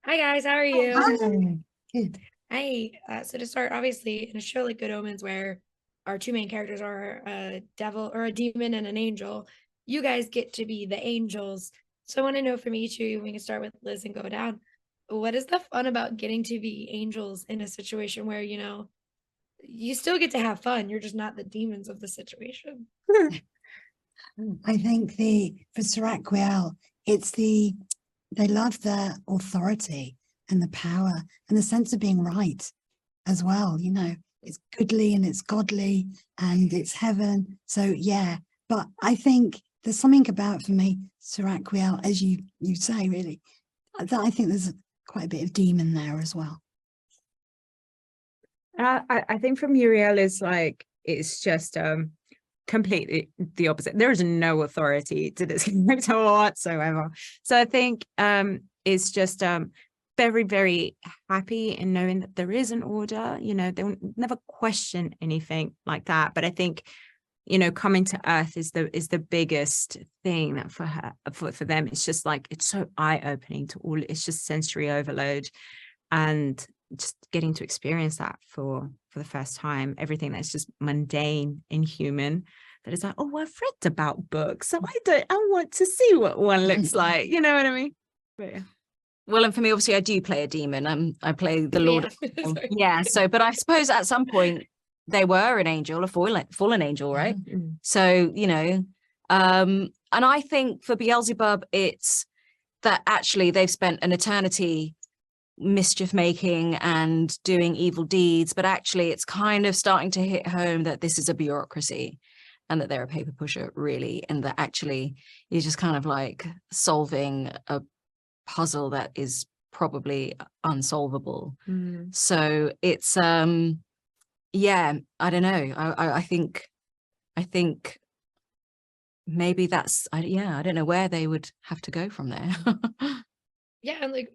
Hi guys, how are you? Hi. Good. Hi. So to start, obviously, in a show like Good Omens, where our two main characters are a devil or a demon and an angel, you guys get to be the angels. So I want to know from each of you, we can start with Liz and go down. What is the fun about getting to be angels in a situation where, you still get to have fun, you're just not the demons of the situation? I think for Seraquiel, it's they love their authority and the power and the sense of being right as well. It's goodly and it's godly and it's heaven. So yeah, but I think there's something about, for me, Seraquiel, as you say, really, that I think there's quite a bit of demon there as well. I think for Muriel is like, it's just completely the opposite. There is no authority to this character whatsoever. So I think it's just very, very happy in knowing that there is an order. They will never question anything like that. But I think, coming to Earth is the biggest thing that for them. It's just like, it's so eye-opening to all. It's just sensory overload, and just getting to experience that for the first time, everything that's just mundane and human, that is like, oh, I've read about books, so I want to see what one looks like, you know what I mean? But yeah. Well, and for me, obviously, I do play a demon. I play the Lord. Yeah. So, but I suppose at some point they were an angel, a fallen angel, right? Mm-hmm. So, and I think for Beelzebub, it's that actually they've spent an eternity mischief making and doing evil deeds, but actually it's kind of starting to hit home that this is a bureaucracy and that they're a paper pusher, really, and that actually you're just kind of like solving a puzzle that is probably unsolvable. So it's yeah, I don't know, I think maybe that's I don't know where they would have to go from there. Yeah, and like,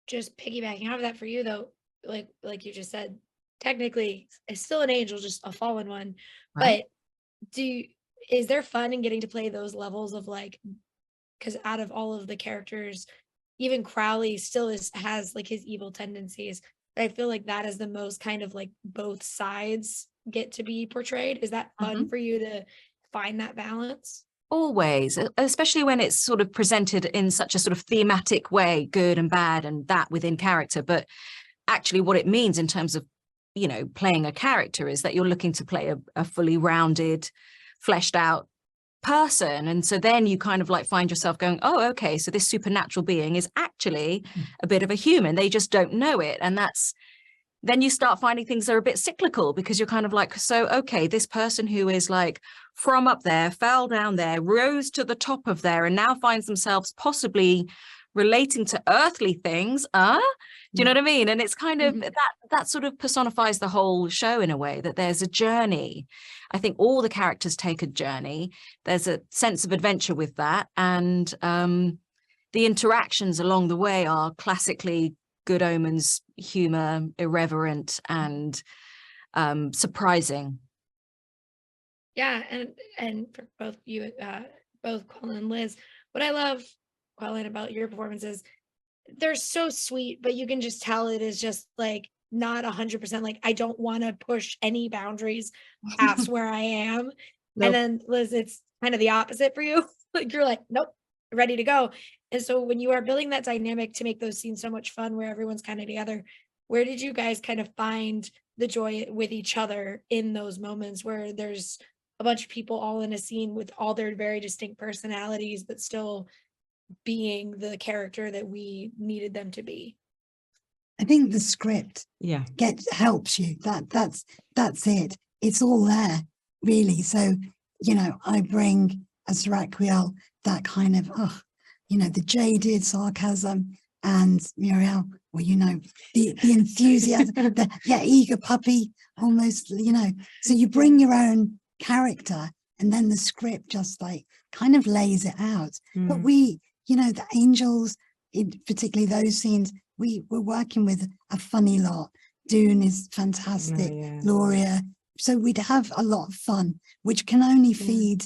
just piggybacking off of that for you though, like you just said, technically it's still an angel, just a fallen one. Right. But is there fun in getting to play those levels of like, because out of all of the characters, even Crowley still has like his evil tendencies. I feel like that is the most kind of like both sides get to be portrayed. Is that fun for you to find that balance? Always, especially when it's sort of presented in such a sort of thematic way, good and bad and that within character. But actually what it means in terms of, playing a character is that you're looking to play a fully rounded, fleshed out person. And so then you kind of like find yourself going, oh, okay, so this supernatural being is actually a bit of a human. They just don't know it. And then you start finding things that are a bit cyclical, because you're kind of like, so, okay, this person who is like from up there, fell down there, rose to the top of there, and now finds themselves possibly relating to earthly things. Do you know what I mean? And it's kind of that sort of personifies the whole show in a way, that there's a journey. I think all the characters take a journey. There's a sense of adventure with that. And the interactions along the way are classically Good Omens humor, irreverent and surprising. Yeah, and for both you, both Quelin and Liz, what I love, Quelin, about your performances, they're so sweet, but you can just tell it is just like not 100% like, I don't want to push any boundaries past where I am. Nope. And then Liz, it's kind of the opposite for you. Like you're like, nope, ready to go. And so when you are building that dynamic to make those scenes so much fun, where everyone's kind of together, where did you guys kind of find the joy with each other in those moments where there's a bunch of people all in a scene with all their very distinct personalities, but still being the character that we needed them to be? I think the script helps you. That's it. It's all there, really. So, I bring as Seraquiel that kind of the jaded sarcasm, and Muriel, well, the enthusiasm, the eager puppy almost, so you bring your own character, and then the script just like kind of lays it out. But we, the angels, particularly those scenes, we're working with a funny lot. Dune is fantastic, Gloria. So we'd have a lot of fun, which can only feed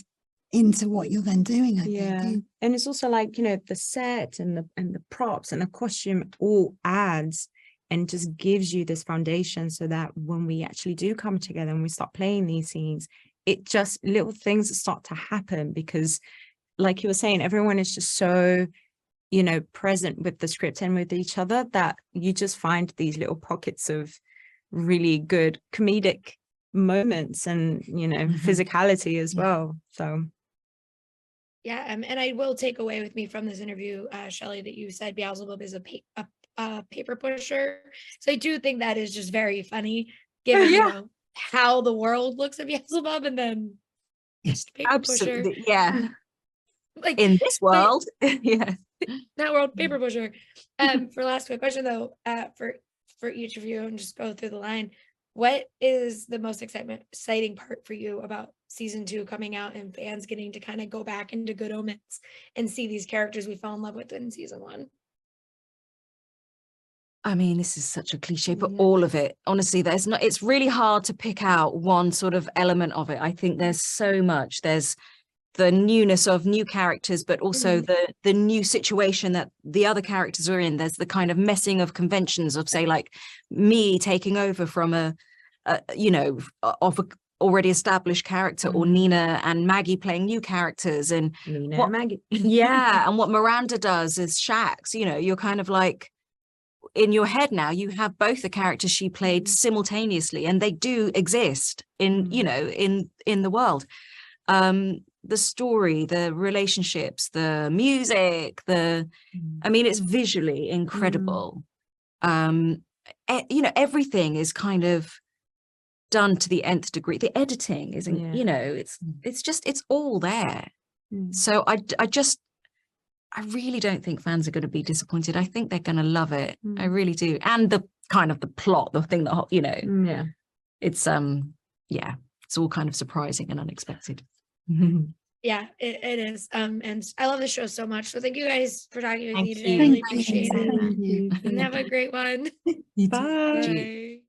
into what you're then doing, I Yeah. think. And it's also like, you know, the set and the props and the costume all adds and just gives you this foundation so that when we actually do come together and we start playing these scenes, it just little things start to happen, because like you were saying, everyone is just so, you know, present with the script and with each other that you just find these little pockets of really good comedic moments and, you know, physicality as well. So Yeah, and I will take away with me from this interview, Shelley, that you said Beelzebub is a paper pusher. So I do think that is just very funny, given you know how the world looks at Beelzebub, and then just a paper pusher. Absolutely, yeah. Like In this world, yeah. that world, paper pusher. For last quick question though, for each of you, and just go through the line. What is the most exciting part for you about season 2 coming out and fans getting to kind of go back into Good Omens and see these characters we fell in love with in season 1? I mean, this is such a cliche, but all of it, honestly, it's really hard to pick out one sort of element of it. I think there's so much. There's the newness of new characters, but also the new situation that the other characters are in. There's the kind of messing of conventions of, say, like me taking over from a you know, of a already established character, or Nina and Maggie playing new characters, and Nina what and Maggie. yeah, and what Miranda does as Shax. You know, you're kind of like, in your head now, you have both the characters she played simultaneously, and they do exist in, you know, in the world. The story, the relationships, the music, I mean, it's visually incredible. You know, everything is kind of done to the nth degree. The editing isn't, you know, it's all there. So I really don't think fans are going to be disappointed. I think they're going to love it. I really do. And the kind of the plot, the thing that, you know, it's it's all kind of surprising and unexpected. Yeah, it is. And I love the show so much. So thank you guys for talking with me today. I Thank really you. appreciate it. Thank you. And have a great one. You too. Bye. Bye.